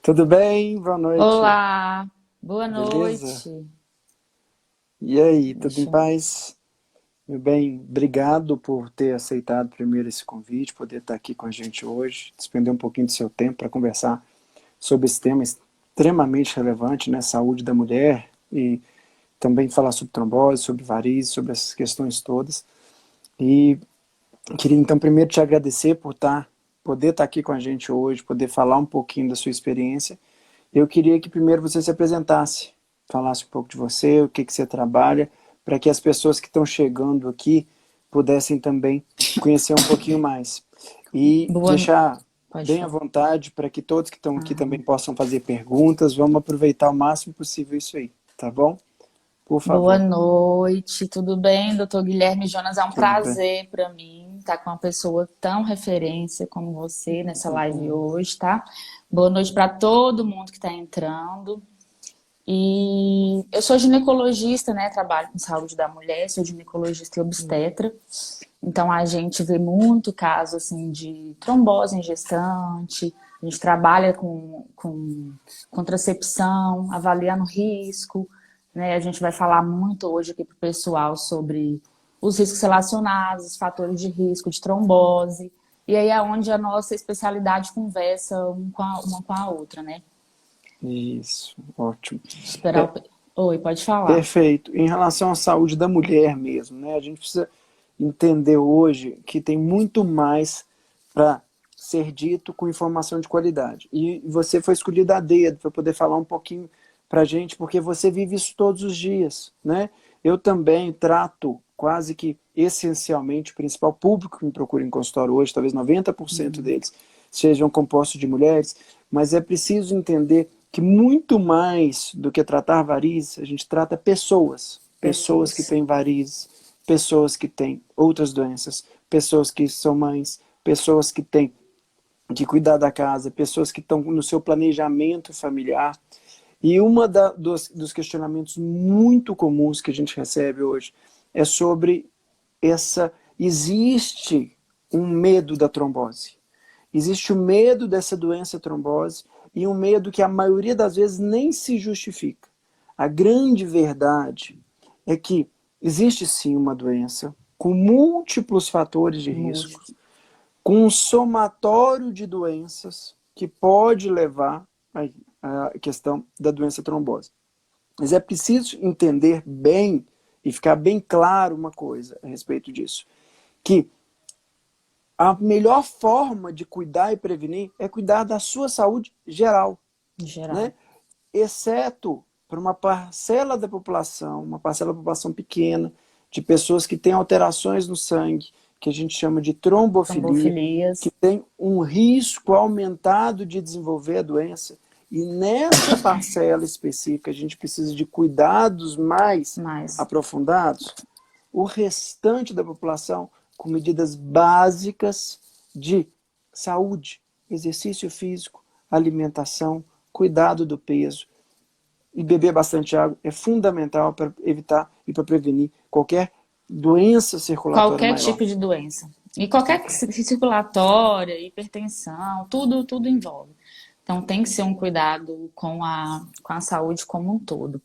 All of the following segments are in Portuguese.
Tudo bem? Boa noite. Olá, boa Beleza? noite. E aí, tudo em Deixa eu... paz? Meu bem, obrigado por ter aceitado primeiro esse convite, poder estar aqui com a gente hoje, despender um pouquinho do seu tempo para conversar sobre esse tema extremamente relevante, né? Saúde da mulher e também falar sobre trombose, sobre varizes, sobre essas questões todas. E queria então primeiro te agradecer por poder estar aqui com a gente hoje, poder falar um pouquinho da sua experiência. Eu queria que primeiro você se apresentasse, falasse um pouco de você, o que que você trabalha, para que as pessoas que estão chegando aqui pudessem também conhecer um pouquinho mais. E Boa... deixar Pode bem à falar. vontade para que todos que estão aqui também Ah, possam fazer perguntas. Vamos aproveitar o máximo possível isso aí, tá bom? Por boa favor. noite, tudo bem, doutor Guilherme Jonas? É um Tudo bem. prazer para mim estar com uma pessoa tão referência como você nessa live hoje, tá? Boa noite para todo mundo que está entrando. E eu sou ginecologista, né? Trabalho com saúde da mulher, sou ginecologista e obstetra. Então a gente vê muito caso assim de trombose em gestante. A gente trabalha com contracepção, avaliando risco, né? A gente vai falar muito hoje aqui para o pessoal sobre os riscos relacionados, os fatores de risco de trombose. E aí é onde a nossa especialidade conversa uma com a outra, né? Isso, ótimo. Esperar É, Oi, pode falar. perfeito. Em relação à saúde da mulher mesmo, né? A gente precisa entender hoje que tem muito mais para ser dito com informação de qualidade. E você foi escolhida a dedo para poder falar um pouquinho para a gente, porque você vive isso todos os dias, né? Eu também trato quase que essencialmente o principal público que me procura em consultório hoje, talvez 90% deles sejam compostos de mulheres, mas é preciso entender que muito mais do que tratar varizes, a gente trata pessoas, pessoas que Pessoas. têm varizes, pessoas que têm outras doenças, pessoas que são mães, pessoas que têm que cuidar da casa, pessoas que estão no seu planejamento familiar. E dos questionamentos muito comuns que a gente recebe hoje é sobre essa. Existe um medo da trombose. Existe o medo dessa doença trombose e um medo que a maioria das vezes nem se justifica. A grande verdade é que existe sim uma doença com múltiplos fatores de risco, Múltiplo. com um somatório de doenças que pode levar à questão da doença trombose. Mas é preciso entender bem e ficar bem claro uma coisa a respeito disso, que a melhor forma de cuidar e prevenir é cuidar da sua saúde geral, Em geral. né? Exceto para uma parcela da população pequena, de pessoas que têm alterações no sangue, que a gente chama de trombofilia, que Trombofilias. tem um risco aumentado de desenvolver a doença. E nessa parcela específica, a gente precisa de cuidados mais Mais. aprofundados. O restante da população, com medidas básicas de saúde, exercício físico, alimentação, cuidado do peso e beber bastante água é fundamental para evitar e para prevenir qualquer doença circulatória Qualquer maior. tipo de doença. E qualquer circulatória, hipertensão, tudo envolve. Então tem que ser um cuidado com a saúde como um todo.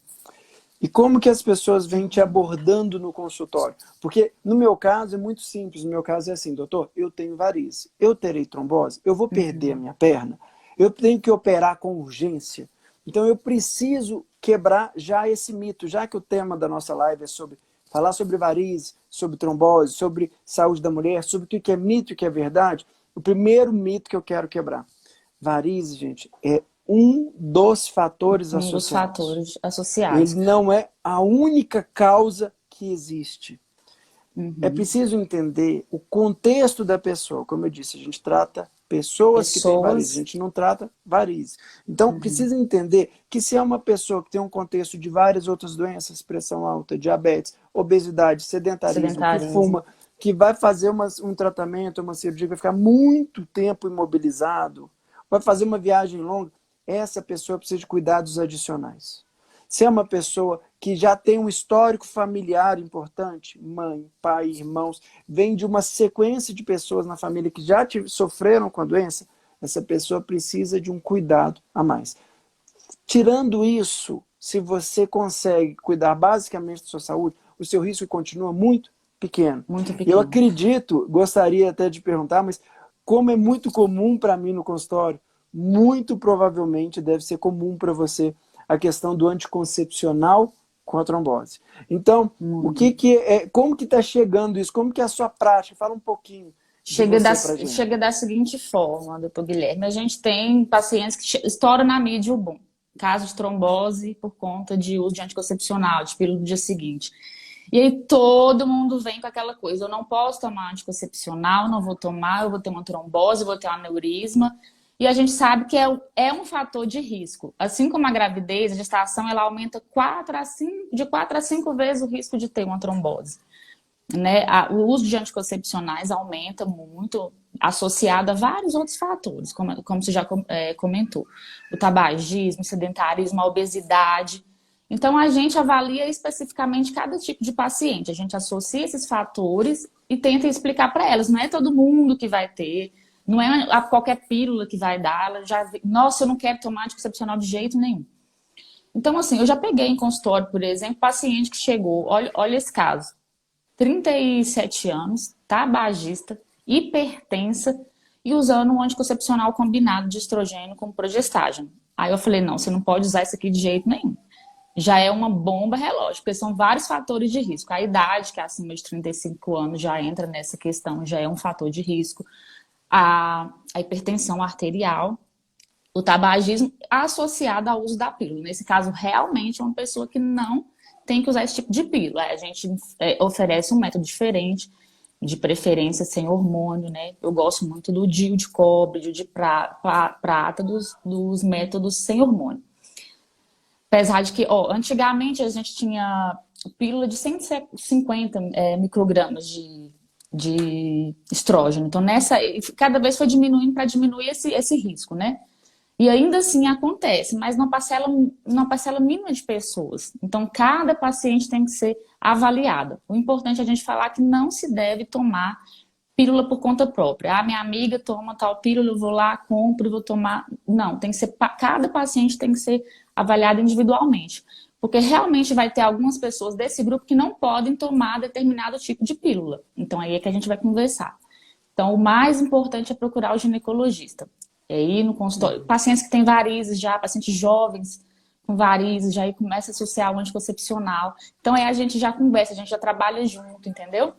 E como que as pessoas vêm te abordando no consultório? Porque no meu caso é muito simples. No meu caso é assim, doutor, eu tenho varizes, eu terei trombose, eu vou perder a minha perna, eu tenho que operar com urgência. Então eu preciso quebrar já esse mito, já que o tema da nossa live é sobre falar sobre varizes, sobre trombose, sobre saúde da mulher, sobre o que é mito e o que é verdade. O primeiro mito que eu quero quebrar. Varizes, gente, é um dos fatores Um dos associados. fatores Ele associados. não é a única causa que existe. É Uhum. preciso entender o contexto da pessoa. Como eu disse, a gente trata pessoas que têm varizes, a Pessoas gente não trata varizes. Então, precisa entender que se é uma pessoa que tem um contexto de várias outras doenças, pressão alta, diabetes, obesidade, sedentarismo, que sedentarismo. fuma, que vai fazer um tratamento, uma cirurgia, vai ficar muito tempo imobilizado, vai fazer uma viagem longa, essa pessoa precisa de cuidados adicionais. Se é uma pessoa que já tem um histórico familiar importante, mãe, pai, irmãos, vem de uma sequência de pessoas na família que já sofreram com a doença, essa pessoa precisa de um cuidado a mais. Tirando isso, se você consegue cuidar basicamente da sua saúde, o seu risco continua muito pequeno. Muito Eu pequeno. acredito, gostaria até de perguntar, mas como é muito comum para mim no consultório, muito provavelmente deve ser comum para você a questão do anticoncepcional com a trombose. Então, como que está chegando isso? Como que é a sua prática? Fala um pouquinho de você para a gente. Chega da seguinte forma, doutor Guilherme. A gente tem pacientes que estouram na mídia o boom. Caso de trombose por conta de uso de anticoncepcional, de pílula do dia seguinte. E aí todo mundo vem com aquela coisa, eu não posso tomar anticoncepcional, não vou tomar, eu vou ter uma trombose, eu vou ter um aneurisma. E a gente sabe que é um fator de risco. Assim como a gravidez, a gestação, ela aumenta de 4 a 5 vezes o risco de ter uma trombose. Né? O uso de anticoncepcionais aumenta muito, associado a vários outros fatores, como você já comentou. O tabagismo, o sedentarismo, a obesidade. Então, a gente avalia especificamente cada tipo de paciente. A gente associa esses fatores e tenta explicar para elas. Não é todo mundo que vai ter, não é qualquer pílula que vai dar. Ela já, nossa, eu não quero tomar anticoncepcional de jeito nenhum. Então, assim, eu já peguei em consultório, por exemplo, paciente que chegou, olha esse caso, 37 anos, tabagista, hipertensa e usando um anticoncepcional combinado de estrogênio com progestágeno. Aí eu falei, não, você não pode usar isso aqui de jeito nenhum. Já é uma bomba relógio, porque são vários fatores de risco. A idade, que é acima de 35 anos, já entra nessa questão, já é um fator de risco. A hipertensão arterial, o tabagismo associado ao uso da pílula. Nesse caso, realmente é uma pessoa que não tem que usar esse tipo de pílula. A gente oferece um método diferente, de preferência sem hormônio, né? Eu gosto muito do DIU de cobre, DIU de prata, dos métodos sem hormônio. Apesar de que, antigamente a gente tinha pílula de 150 microgramas de estrógeno. Então, cada vez foi diminuindo para diminuir esse risco, né? E ainda assim acontece, mas numa parcela mínima de pessoas. Então, cada paciente tem que ser avaliada. O importante é a gente falar que não se deve tomar pílula por conta própria. Ah, minha amiga toma tal pílula, eu vou lá, compro e vou tomar. Não, tem que ser, cada paciente tem que ser avaliado individualmente. Porque realmente vai ter algumas pessoas desse grupo que não podem tomar determinado tipo de pílula. Então, aí é que a gente vai conversar. Então, o mais importante é procurar o ginecologista. É ir no consultório. Pacientes que têm varizes já, pacientes jovens com varizes, já aí começa a associar o anticoncepcional. Então, aí a gente já conversa, a gente já trabalha junto, entendeu?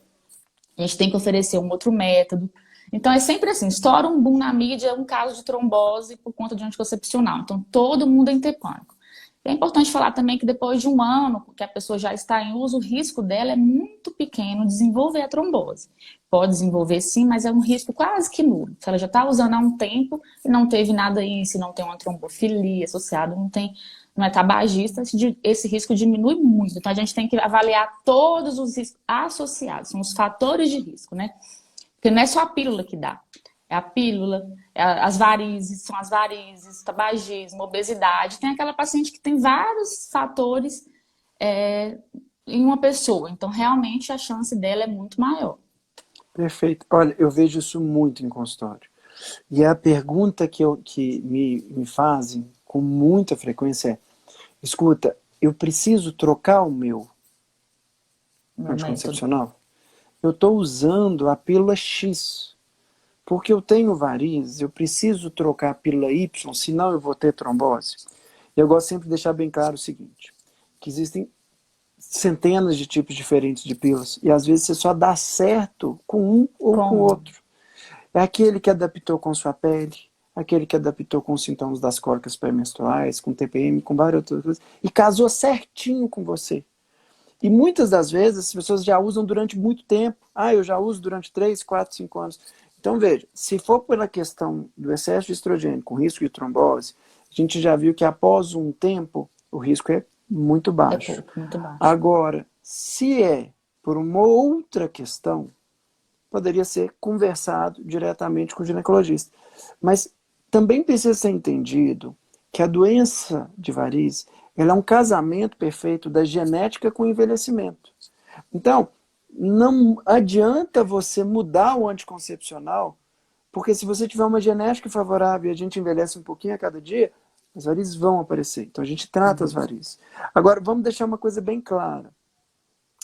A gente tem que oferecer um outro método. Então, é sempre assim, estoura um boom na mídia, um caso de trombose por conta de anticoncepcional. Então, todo mundo entra em pânico. É importante falar também que depois de um ano que a pessoa já está em uso, o risco dela é muito pequeno desenvolver a trombose. Pode desenvolver sim, mas é um risco quase que nulo. Se ela já está usando há um tempo e não teve nada aí, se não tem uma trombofilia associada, não é tabagista, esse risco diminui muito. Então a gente tem que avaliar todos os riscos associados, são os fatores de risco, né? Porque não é só a pílula que dá. É a pílula, as varizes, tabagismo, obesidade. Tem aquela paciente que tem vários fatores em uma pessoa. Então, realmente, a chance dela é muito maior. Perfeito. Olha, eu vejo isso muito em consultório. E a pergunta que me fazem com muita frequência é: escuta, eu preciso trocar o meu anticoncepcional? Eu estou usando a pílula X. Porque eu tenho varizes, eu preciso trocar a pílula Y, senão eu vou ter trombose. Eu gosto sempre de deixar bem claro o seguinte, que existem centenas de tipos diferentes de pílulas, e às vezes você só dá certo com um ou com o outro. É aquele que adaptou com sua pele, aquele que adaptou com os sintomas das cólicas pré-menstruais, com TPM, com várias outras coisas, e casou certinho com você. E muitas das vezes as pessoas já usam durante muito tempo. Ah, eu já uso durante 3, 4, 5 anos. Então, veja, se for pela questão do excesso de estrogênio com risco de trombose, a gente já viu que após um tempo o risco é muito baixo. É pouco, muito baixo. Agora, se é por uma outra questão, poderia ser conversado diretamente com o ginecologista. Mas também precisa ser entendido que a doença de varizes ela é um casamento perfeito da genética com o envelhecimento. Então, não adianta você mudar o anticoncepcional Porque se você tiver uma genética favorável e a gente envelhece um pouquinho a cada dia, as varizes vão aparecer. Então a gente trata as varizes. Agora, vamos deixar uma coisa bem clara.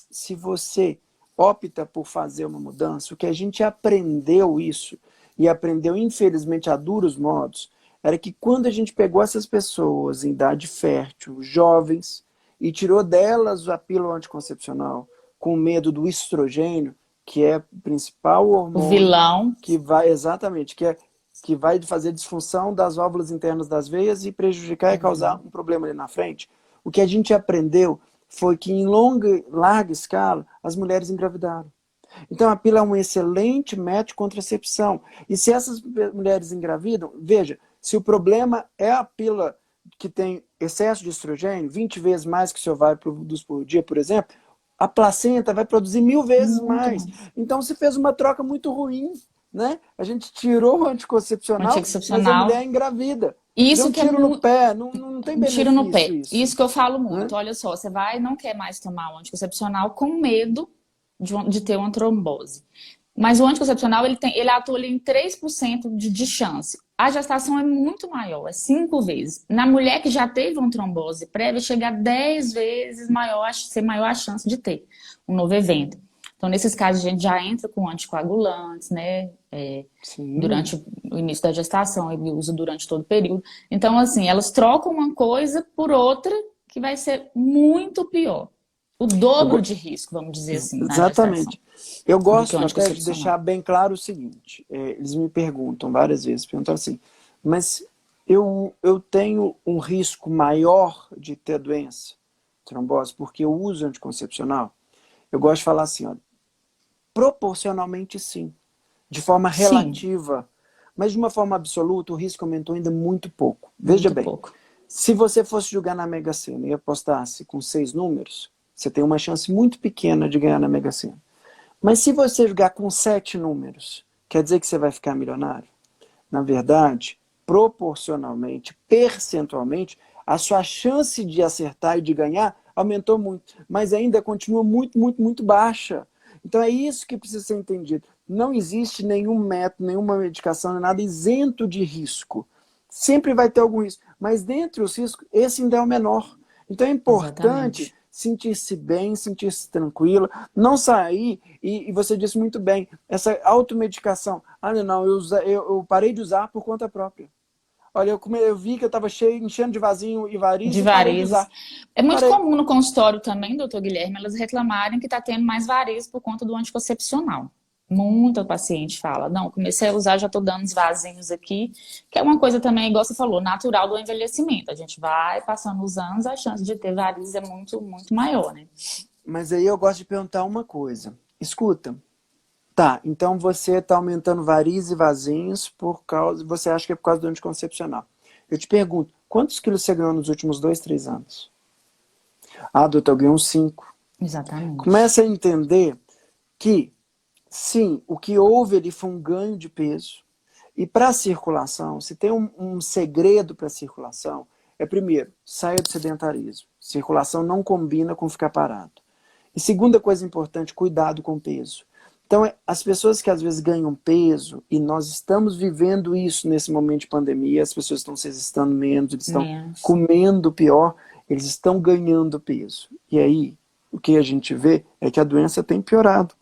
Se você opta por fazer uma mudança, o que a gente aprendeu isso, e aprendeu infelizmente a duros modos, era que quando a gente pegou essas pessoas em idade fértil, jovens, e tirou delas a pílula anticoncepcional com medo do estrogênio, que é o principal O hormônio vilão. que vai, exatamente, que vai fazer disfunção das válvulas internas das veias e prejudicar e causar um problema ali na frente. O que a gente aprendeu foi que em larga escala as mulheres engravidaram. Então a pílula é um excelente método de contracepção. E se essas mulheres engravidam, veja, se o problema é a pílula que tem excesso de estrogênio, 20 vezes mais que o seu ovário produz por dia, por exemplo, a placenta vai produzir 1000 vezes mais. Então você fez uma troca muito ruim, né? A gente tirou o anticoncepcional, mas a mulher Anticoncepcional. engravida. Deu Isso um que é tiro no pé, não tem um tiro no benefício pé. isso. Isso que eu falo Né? muito. Olha só, você vai não quer mais tomar o anticoncepcional com medo de ter uma trombose. Mas o anticoncepcional, ele atua ali em 3% de chance. A gestação é muito maior, é 5 vezes. Na mulher que já teve uma trombose prévia, chega a 10 vezes maior, ser maior a chance de ter um novo evento. Então, nesses casos, a gente já entra com anticoagulantes, né? Durante o início da gestação, ele usa durante todo o período. Então, assim, elas trocam uma coisa por outra que vai ser muito pior. O dobro de risco, vamos dizer assim, na gestação, Exatamente. Eu do que o gosto até de anticoncepcional. deixar bem claro o seguinte: eles me perguntam várias vezes, perguntam assim, mas eu tenho um risco maior de ter doença, trombose, porque eu uso anticoncepcional? Eu gosto de falar assim, ó, proporcionalmente sim, de forma Sim, relativa, mas de uma forma absoluta o risco aumentou ainda muito pouco. Veja muito bem, pouco. se você fosse jogar na Mega Sena e apostasse com 6 números, você tem uma chance muito pequena de ganhar na Mega Sena. Mas se você jogar com 7 números, quer dizer que você vai ficar milionário? Na verdade, proporcionalmente, percentualmente, a sua chance de acertar e de ganhar aumentou muito, mas ainda continua muito, muito, muito baixa. Então é isso que precisa ser entendido. Não existe nenhum método, nenhuma medicação, nada isento de risco. Sempre vai ter algum risco, mas dentre os riscos, esse ainda é o menor. Então é importante Exatamente. sentir-se bem, sentir-se tranquila, não sair, e você disse muito bem, essa automedicação. Ah, não, eu parei de usar por conta própria. Olha, eu vi que eu estava enchendo de vasinho e De varizes e parei de varizes. usar. É muito Parei. comum no consultório também, doutor Guilherme, elas reclamarem que está tendo mais varizes por conta do anticoncepcional. Muita paciente fala, não, comecei a usar, já estou dando uns vasinhos aqui, que é uma coisa também, igual você falou, natural do envelhecimento. A gente vai passando os anos, a chance de ter varizes é muito, muito maior, né? Mas aí eu gosto de perguntar uma coisa. Escuta, tá, então você está aumentando varizes e vasinhos por causa, você acha que é por causa do anticoncepcional. Eu te pergunto, quantos quilos você ganhou nos últimos 2, 3 anos? Ah, doutor, eu ganhei uns 5. Exatamente. Começa a entender que, sim, o que houve ali foi um ganho de peso. E para a circulação, se tem um segredo para a circulação, é primeiro, saia do sedentarismo. Circulação não combina com ficar parado. E segunda coisa importante, cuidado com o peso. Então, as pessoas que às vezes ganham peso, e nós estamos vivendo isso nesse momento de pandemia, as pessoas estão se exercitando menos, eles estão Menos. comendo pior, eles estão ganhando peso. E aí, o que a gente vê é que a doença tem piorado.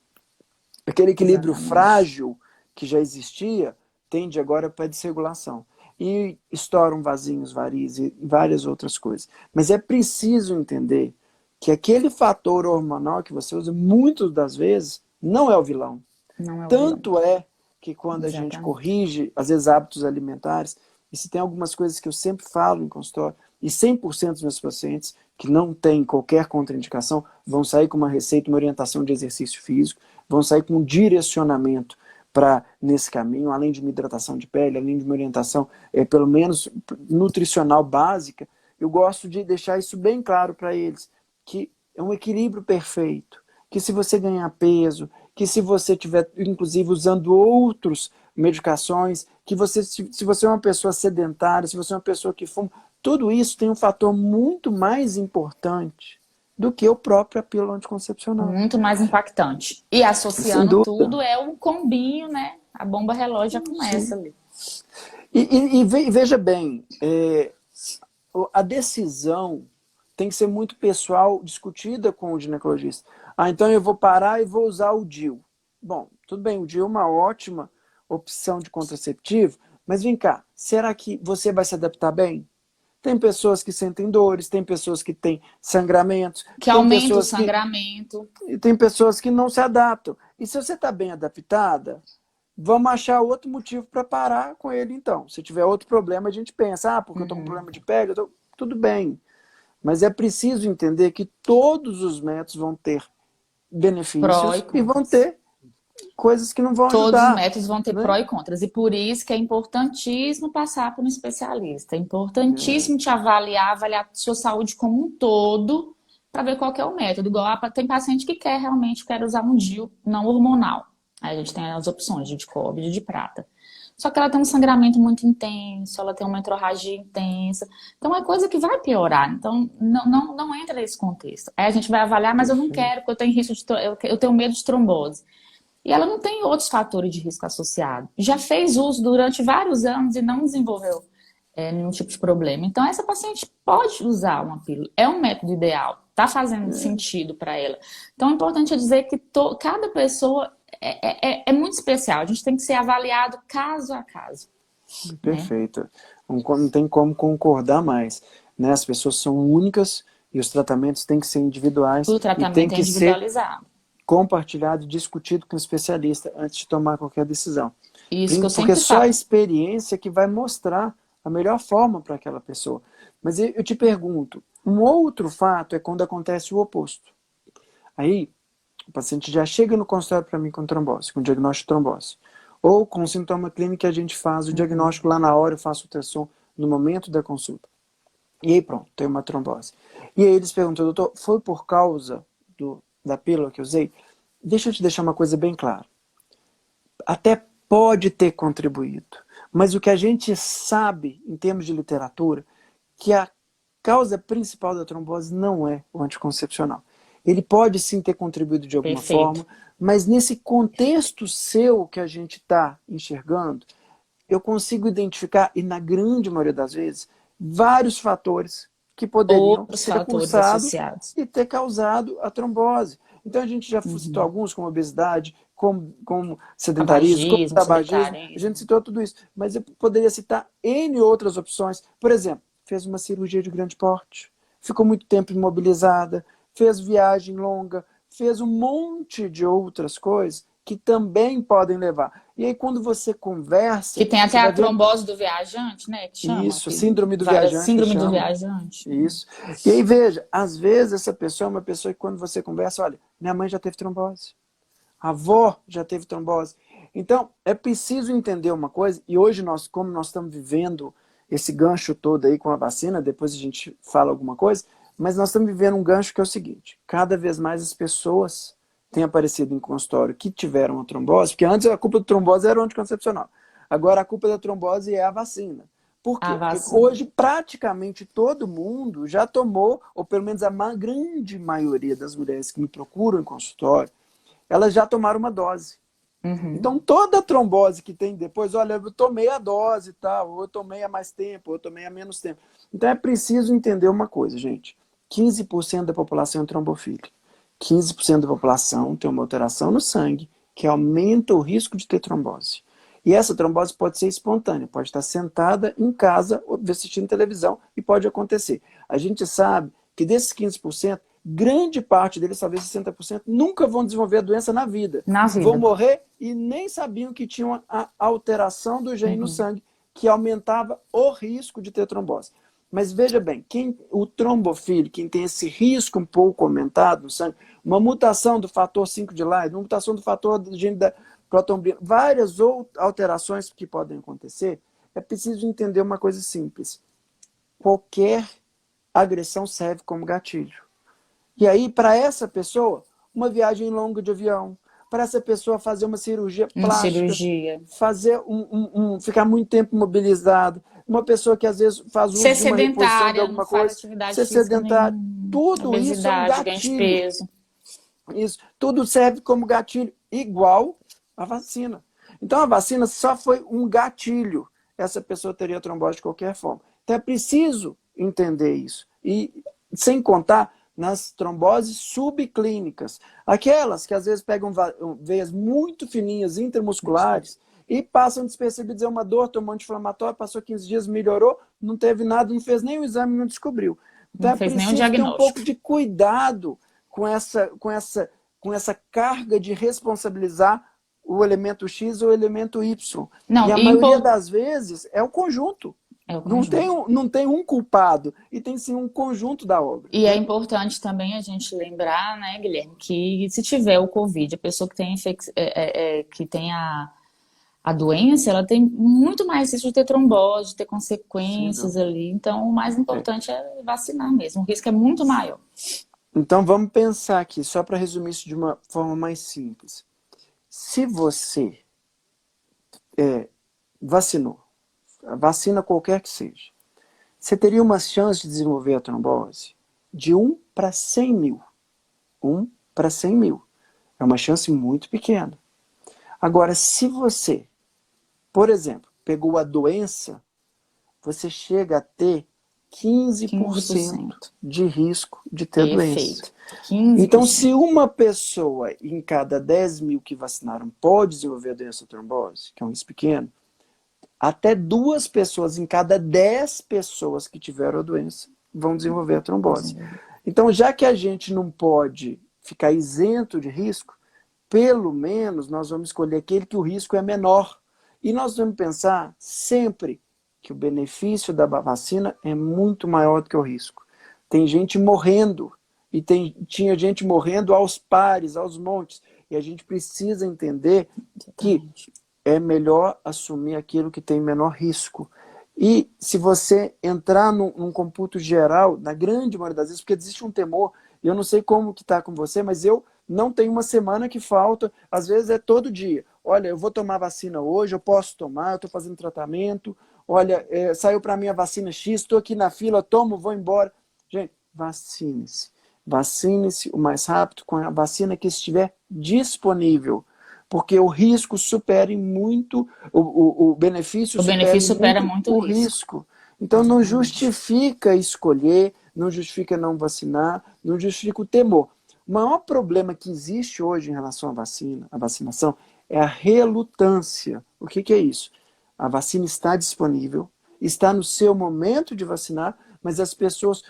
Aquele equilíbrio Exatamente. frágil que já existia tende agora para desregulação. E estouram vasinhos, varizes e várias outras coisas. Mas é preciso entender que aquele fator hormonal que você usa, muitas das vezes, não é o vilão. Não é o vilão. Tanto é que quando a gente Exatamente. corrige, às vezes, hábitos alimentares, e se tem algumas coisas que eu sempre falo em consultório, e 100% dos meus pacientes que não têm qualquer contraindicação vão sair com uma receita, uma orientação de exercício físico, vão sair com um direcionamento para nesse caminho, além de uma hidratação de pele, além de uma orientação, pelo menos nutricional básica, eu gosto de deixar isso bem claro para eles, que é um equilíbrio perfeito, que se você ganhar peso, que se você estiver, inclusive, usando outras medicações, que você, se você é uma pessoa sedentária, se você é uma pessoa que fuma, tudo isso tem um fator muito mais importante do que o próprio pílula anticoncepcional. Muito mais impactante. E Sem associando dúvida. tudo, é um combinho, né? A bomba relógio já Sim. começa ali. E veja bem, a decisão tem que ser muito pessoal, discutida com o ginecologista. Ah, então eu vou parar e vou usar o DIU. Bom, tudo bem, o DIU é uma ótima opção de contraceptivo, mas vem cá, será que você vai se adaptar bem? Tem pessoas que sentem dores, tem pessoas que têm sangramentos, Que aumenta o sangramento. tem pessoas que não se adaptam. E se você está bem adaptada, vamos achar outro motivo para parar com ele, então. Se tiver outro problema, a gente pensa, porque eu estou com problema de pele, tudo bem. Mas é preciso entender que todos os métodos vão ter Pró e benefícios e vão contras. ter coisas que não vão Todos os ajudar, métodos vão ter né? pró e contras. E por isso que é importantíssimo passar por um especialista. É importantíssimo te avaliar, avaliar a sua saúde como um todo, para ver qual que é o método. Igual tem paciente que quer realmente quer usar um DIU não hormonal. Aí a gente tem as opções de cobre e de prata. Só que ela tem um sangramento muito intenso, ela tem uma metrorragia intensa. Então é coisa que vai piorar. Então não entra nesse contexto. Aí a gente vai avaliar, mas eu não Perfeito. quero, porque eu tenho risco de, eu tenho medo de trombose. E ela não tem outros fatores de risco associado. Já fez uso durante vários anos e não desenvolveu nenhum tipo de problema. Então, essa paciente pode usar uma pílula. É um método ideal. Está fazendo sentido para ela. Então, o importante é dizer que cada pessoa é muito especial. A gente tem que ser avaliado caso a caso. Né? Perfeito. Não tem como concordar mais, né? As pessoas são únicas e os tratamentos têm que ser individuais O e tem tratamento é que ser individualizado. compartilhado e discutido com o especialista antes de tomar qualquer decisão. Isso que eu Porque sempre só a falo. experiência que vai mostrar a melhor forma para aquela pessoa. Mas eu te pergunto, um outro fato é quando acontece o oposto. Aí, o paciente já chega no consultório para mim com trombose, com diagnóstico de trombose. Ou com sintoma clínico que a gente faz o diagnóstico lá na hora, eu faço o ultrassom no momento da consulta. E aí pronto, tem uma trombose. E aí eles perguntam, doutor, foi por causa da pílula que eu usei? Deixa eu te deixar uma coisa bem clara. Até pode ter contribuído, mas o que a gente sabe, em termos de literatura, que a causa principal da trombose não é o anticoncepcional. Ele pode sim ter contribuído de alguma Perfeito. forma, mas nesse contexto seu que a gente está enxergando, eu consigo identificar, e na grande maioria das vezes, vários fatores que poderiam Outros ter fatores cursado associados. e ter causado a trombose. Então a gente já citou alguns, como obesidade, como sedentarismo, como Tabagismo, tabagismo, a sedentarismo. gente citou tudo isso, mas eu poderia citar N outras opções. Por exemplo, fez uma cirurgia de grande porte, ficou muito tempo imobilizada, fez viagem longa, fez um monte de outras coisas que também podem levar. E aí quando você Que conversa, tem até você a vai ver trombose do viajante, né? Que chama, isso, que síndrome do várias viajante que síndrome do chama. viajante. Isso. E aí veja, às vezes essa pessoa é uma pessoa que quando você conversa, olha, minha mãe já teve trombose, a avó já teve trombose. Então, é preciso entender uma coisa, e hoje nós, como nós estamos vivendo esse gancho todo aí com a vacina, depois a gente fala alguma coisa, mas nós estamos vivendo um gancho que é o seguinte, cada vez mais as pessoas têm aparecido em consultório que tiveram a trombose, porque antes a culpa da trombose era o anticoncepcional. Agora a culpa da trombose é a vacina. Por A quê? Porque vacina. hoje praticamente todo mundo já tomou, ou pelo menos a grande maioria das mulheres que me procuram em consultório, elas já tomaram uma dose. Uhum. Então, toda trombose que tem depois, olha, eu tomei a dose e tal, ou eu tomei há mais tempo, ou eu tomei há menos tempo. Então, é preciso entender uma coisa, gente. 15% da população é trombofílica. 15% da população tem uma alteração no sangue que aumenta o risco de ter trombose. E essa trombose pode ser espontânea, pode estar sentada em casa assistindo televisão e pode acontecer. A gente sabe que desses 15%, grande parte deles, talvez 60%, nunca vão desenvolver a doença na vida. Na Vão vida. morrer e nem sabiam que tinham a alteração do gene no sangue que aumentava o risco de ter trombose. Mas veja bem, o trombofílio, quem tem esse risco um pouco aumentado no sangue, uma mutação do fator 5 de Leiden, uma mutação do fator do gene da protombrina, várias alterações que podem acontecer, é preciso entender uma coisa simples. Qualquer agressão serve como gatilho. E aí, para essa pessoa, uma viagem longa de avião, para essa pessoa fazer uma cirurgia Uma plástica, cirurgia. fazer ficar muito tempo imobilizado, uma pessoa que às vezes faz uso Ser de uma reposição de sedentária, não alguma faz coisa, atividade ser física sedentário, nenhuma. tudo isso é um Obesidade, ganho de gatilho. peso. Isso, tudo serve como gatilho, igual a vacina. Então a vacina só foi um gatilho. Essa pessoa teria trombose de qualquer forma. Então é preciso entender isso. E sem contar nas tromboses subclínicas. Aquelas que às vezes pegam veias muito fininhas, intramusculares, e passam despercebidas, é uma dor, tomou anti-inflamatório, passou 15 dias, melhorou, não teve nada, não fez nem o exame, não descobriu. Então Não é fez nenhum preciso ter um diagnóstico. pouco de cuidado com essa carga de responsabilizar o elemento X ou o elemento Y. Não, E a maioria das vezes é o conjunto. é o conjunto. Não tem um culpado, e tem sim um conjunto da obra. E é importante também a gente lembrar, né, Guilherme, que se tiver o Covid, a pessoa que tem, que tem a doença, ela tem muito mais risco de ter trombose, de ter consequências ali. Então, o mais importante é vacinar mesmo. O risco é muito maior. Então, vamos pensar aqui, só para resumir isso de uma forma mais simples. Se você vacinou, vacina qualquer que seja, você teria uma chance de desenvolver a trombose de 1 para 100 mil. 1 para 100 mil. É uma chance muito pequena. Agora, se você, por exemplo, pegou a doença, você chega a ter 15% de risco de ter doença. 15%. Então, se uma pessoa em cada 10 mil que vacinaram pode desenvolver a doença trombose, que é um risco pequeno, até 2 pessoas em cada 10 pessoas que tiveram a doença vão desenvolver a trombose. Então, já que a gente não pode ficar isento de risco, pelo menos nós vamos escolher aquele que o risco é menor. E nós vamos pensar sempre que o benefício da vacina é muito maior do que o risco. Tem gente morrendo, e tinha gente morrendo aos pares, aos montes. E a gente precisa entender que é melhor assumir aquilo que tem menor risco. E se você entrar num computo geral, na grande maioria das vezes, porque existe um temor, e eu não sei como que está com você, mas eu não tenho uma semana que falta, às vezes é todo dia. Olha, eu vou tomar vacina hoje, eu posso tomar, eu estou fazendo tratamento, olha, saiu para mim a vacina X, estou aqui na fila, tomo, vou embora. Gente, vacine-se. Vacine-se o mais rápido com a vacina que estiver disponível. Porque o risco supera muito, o benefício supera muito o risco. Então não justifica escolher, não justifica não vacinar, não justifica o temor. O maior problema que existe hoje em relação à vacinação, é a relutância. O que é isso? A vacina está disponível, está no seu momento de vacinar, mas as pessoas,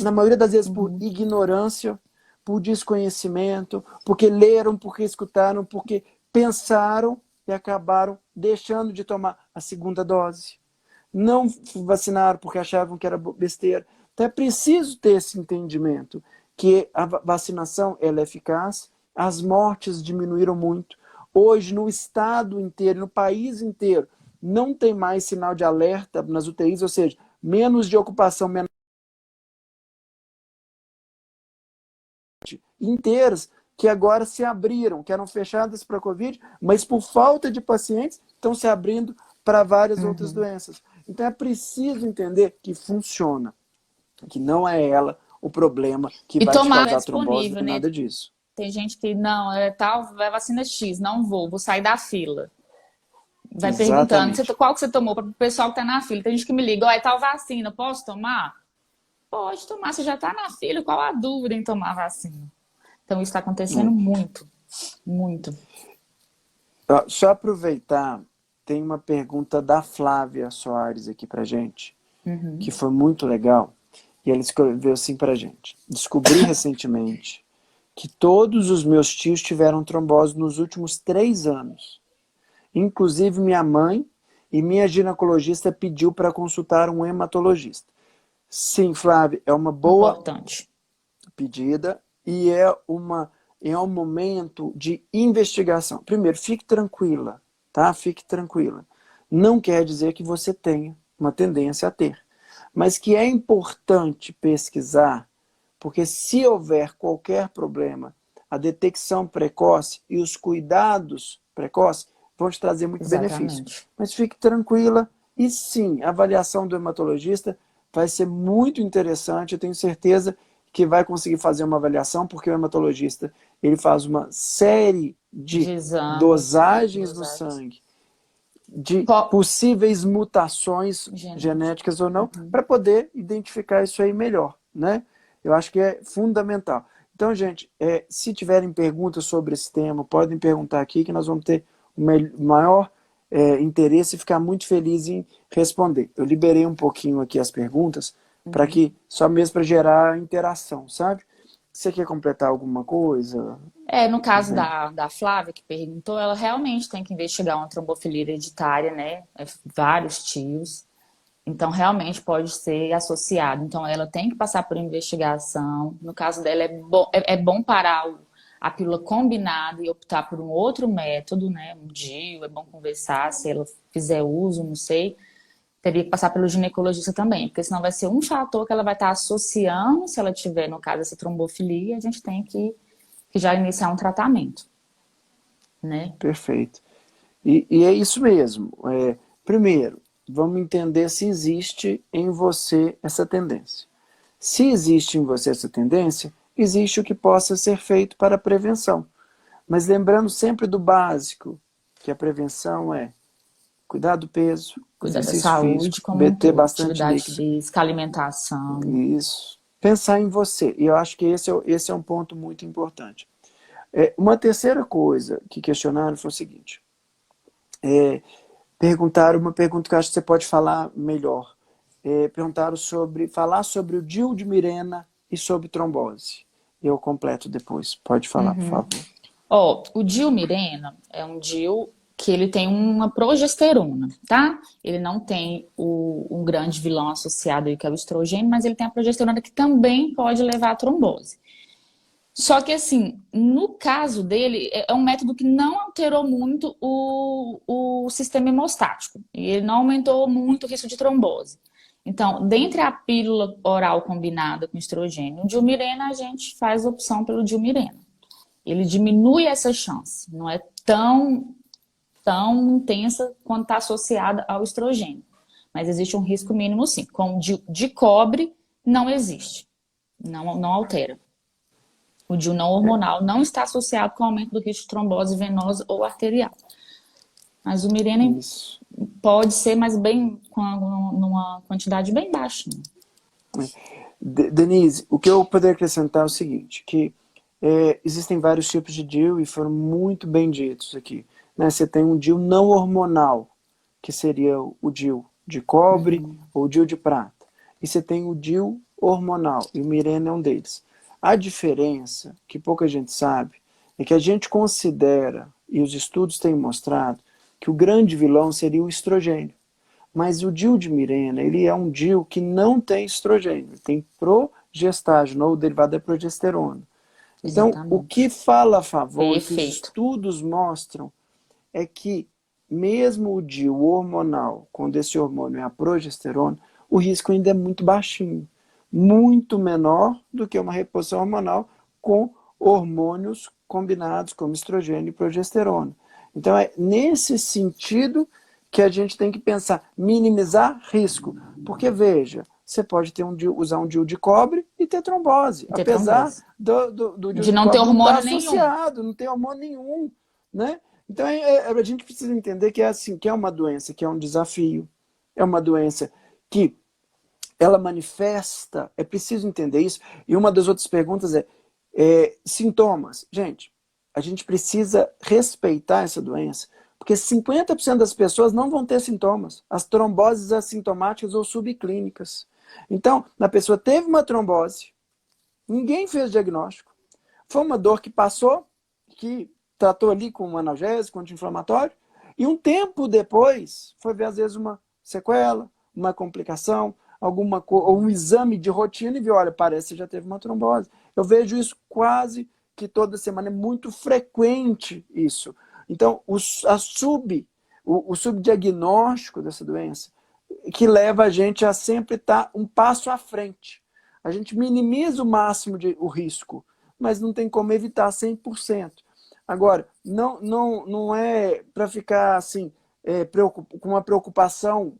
na maioria das vezes, por ignorância, por desconhecimento, porque leram, porque escutaram, porque pensaram e acabaram deixando de tomar a segunda dose. Não vacinaram porque achavam que era besteira. Então é preciso ter esse entendimento, que a vacinação ela é eficaz, as mortes diminuíram muito. Hoje, no estado inteiro, no país inteiro, não tem mais sinal de alerta nas UTIs, ou seja, menos de ocupação, menos inteiras que agora se abriram, que eram fechadas para a Covid, mas por falta de pacientes estão se abrindo para várias outras doenças. Então é preciso entender que funciona, que não é ela o problema que vai te causar trombose, não é nada disso. Tem gente que não, vai vacina X, não vou sair da fila. Vai perguntando, qual que você tomou para o pessoal que está na fila. Tem gente que me liga, é tal vacina, posso tomar? Pode tomar, você já está na fila, qual a dúvida em tomar a vacina? Então, isso está acontecendo muito, muito. Só aproveitar, tem uma pergunta da Flávia Soares aqui pra gente, que foi muito legal, e ela escreveu assim pra gente. Descobri recentemente que todos os meus tios tiveram trombose nos últimos 3 anos. Inclusive minha mãe e minha ginecologista pediu para consultar um hematologista. Sim, Flávia, é uma boa pedida e é um momento de investigação. Primeiro, fique tranquila, tá? Fique tranquila. Não quer dizer que você tenha uma tendência a ter, mas que é importante pesquisar, porque se houver qualquer problema, a detecção precoce e os cuidados precoces vão te trazer muito benefício. Mas fique tranquila e sim, a avaliação do hematologista vai ser muito interessante. Eu tenho certeza que vai conseguir fazer uma avaliação, porque o hematologista ele faz uma série De de exames, né? dosagens no Dosagens. sangue, de Po- possíveis mutações Genética. genéticas ou não, Uhum. para poder identificar isso aí melhor, né? Eu acho que é fundamental. Então, gente, se tiverem perguntas sobre esse tema, podem perguntar aqui que nós vamos ter o maior interesse e ficar muito feliz em responder. Eu liberei um pouquinho aqui as perguntas para Uhum. que só mesmo para gerar interação, sabe? Você quer completar alguma coisa? No caso Isane? da Flávia, que perguntou, ela realmente tem que investigar uma trombofilia hereditária, né? Vários tios. Então, realmente pode ser associado. Então, ela tem que passar por investigação. No caso dela, é bom parar a pílula combinada e optar por um outro método, né? Um DIU, é bom conversar. Se ela fizer uso, não sei, teria que passar pelo ginecologista também, porque senão vai ser um fator que ela vai estar associando. Se ela tiver, no caso, essa trombofilia, a gente tem que já iniciar um tratamento, né? Perfeito. E é isso mesmo. Primeiro, vamos entender se existe em você essa tendência. Se existe em você essa tendência, existe o que possa ser feito para a prevenção. Mas lembrando sempre do básico, que a prevenção é cuidar do peso, Cuidar da exercício físico, saúde como um beber todo, bastante atividade líquido. física, alimentação. Isso. Pensar em você. E eu acho que esse é um ponto muito importante. Uma terceira coisa que questionaram foi o seguinte. Perguntaram uma pergunta que eu acho que você pode falar melhor. Perguntaram falar sobre o DIU de Mirena e sobre trombose. Eu completo depois. Pode falar, por Uhum. favor. O Dilmirena é um Dil que ele tem uma progesterona, tá? Ele não tem um grande vilão associado aí, que é o estrogênio, mas ele tem a progesterona que também pode levar à trombose. Só que, assim, no caso dele, é um método que não alterou muito o sistema hemostático. E ele não aumentou muito o risco de trombose. Então, dentre a pílula oral combinada com estrogênio, o Dilmirena, a gente faz opção pelo Dilmirena. Ele diminui essa chance, não é tão intensa quando está associada ao estrogênio. Mas existe um risco mínimo sim. Como de cobre, não existe. Não altera. O DIU não hormonal não está associado com o aumento do risco de trombose venosa ou arterial. Mas o Mirena Isso. pode ser, mas bem numa quantidade bem baixa. Denise, o que eu poderia acrescentar é o seguinte, que existem vários tipos de DIU e foram muito bem ditos aqui. Né? Você tem um DIU não hormonal, que seria o DIU de cobre ou o DIU de prata. E você tem o DIU hormonal, e o Mirena é um deles. A diferença, que pouca gente sabe, é que a gente considera, e os estudos têm mostrado, que o grande vilão seria o estrogênio. Mas o DIU de Mirena, ele é um DIU que não tem estrogênio, tem progestágeno, ou derivado da progesterona. Então, o que Exatamente. fala a favor, e que os Perfeito. estudos mostram, é que mesmo o DIU hormonal, quando esse hormônio é a progesterona, o risco ainda é muito baixinho. Muito menor do que uma reposição hormonal com hormônios combinados, como estrogênio e progesterona. Então, é nesse sentido que a gente tem que pensar, minimizar risco. Porque, veja, você pode ter usar um DIU de cobre e ter trombose, E ter apesar trombose. do DIU De de não ter cobre não estar hormônio nenhum. associado, não tem hormônio nenhum, né? Então, a gente precisa entender que é assim, que é uma doença, que é um desafio, é uma doença que ela manifesta, é preciso entender isso. E uma das outras perguntas sintomas. A gente precisa respeitar essa doença, porque 50% das pessoas não vão ter sintomas. As tromboses assintomáticas ou subclínicas. Então, a pessoa teve uma trombose, ninguém fez diagnóstico, foi uma dor que passou, que tratou ali com um analgésico, anti-inflamatório, e um tempo depois foi ver às vezes uma sequela, uma complicação, ou um exame de rotina e viu, olha, parece que já teve uma trombose. Eu vejo isso quase que toda semana, é muito frequente isso. Então, o subdiagnóstico dessa doença, que leva a gente a sempre estar um passo à frente. A gente minimiza o máximo o risco, mas não tem como evitar 100%. Agora, não é para ficar assim, com uma preocupação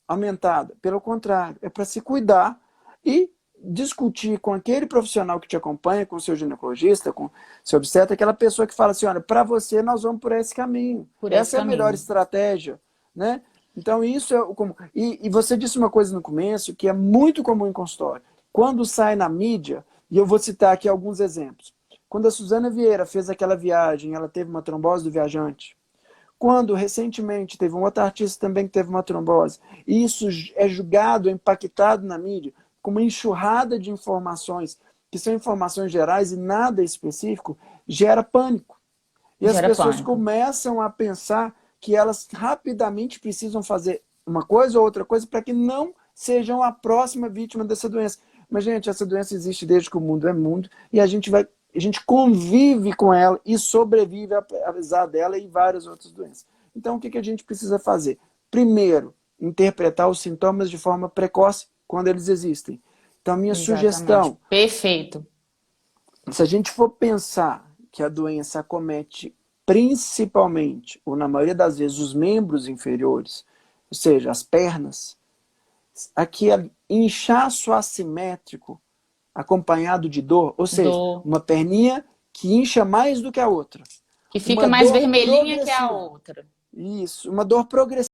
aumentada. Pelo contrário, é para se cuidar e discutir com aquele profissional que te acompanha, com o seu ginecologista, com o seu obstetra, aquela pessoa que fala assim, olha, para você nós vamos por esse caminho. Por esse Essa é a melhor caminho. estratégia, né? Então isso é o comum. E você disse uma coisa no começo que é muito comum em consultório. Quando sai na mídia, e eu vou citar aqui alguns exemplos. Quando a Suzana Vieira fez aquela viagem, ela teve uma trombose do viajante. Quando, recentemente, teve um outro artista também que teve uma trombose, e isso é julgado, é impactado na mídia, com uma enxurrada de informações, que são informações gerais e nada específico, gera pânico. E as Gera pessoas pânico. começam a pensar que elas rapidamente precisam fazer uma coisa ou outra coisa para que não sejam a próxima vítima dessa doença. Mas, gente, essa doença existe desde que o mundo é mundo e a gente convive com ela e sobrevive apesar dela e várias outras doenças. Então, o que a gente precisa fazer? Primeiro, interpretar os sintomas de forma precoce quando eles existem. Então, a minha Exatamente. sugestão, Perfeito. se a gente for pensar que a doença acomete principalmente, ou na maioria das vezes, os membros inferiores, ou seja, as pernas, aquele inchaço assimétrico acompanhado de dor, ou seja, Dor. uma perninha que incha mais do que a outra. Que fica Uma mais dor vermelhinha que a progressiva. outra. Isso, uma dor progressiva.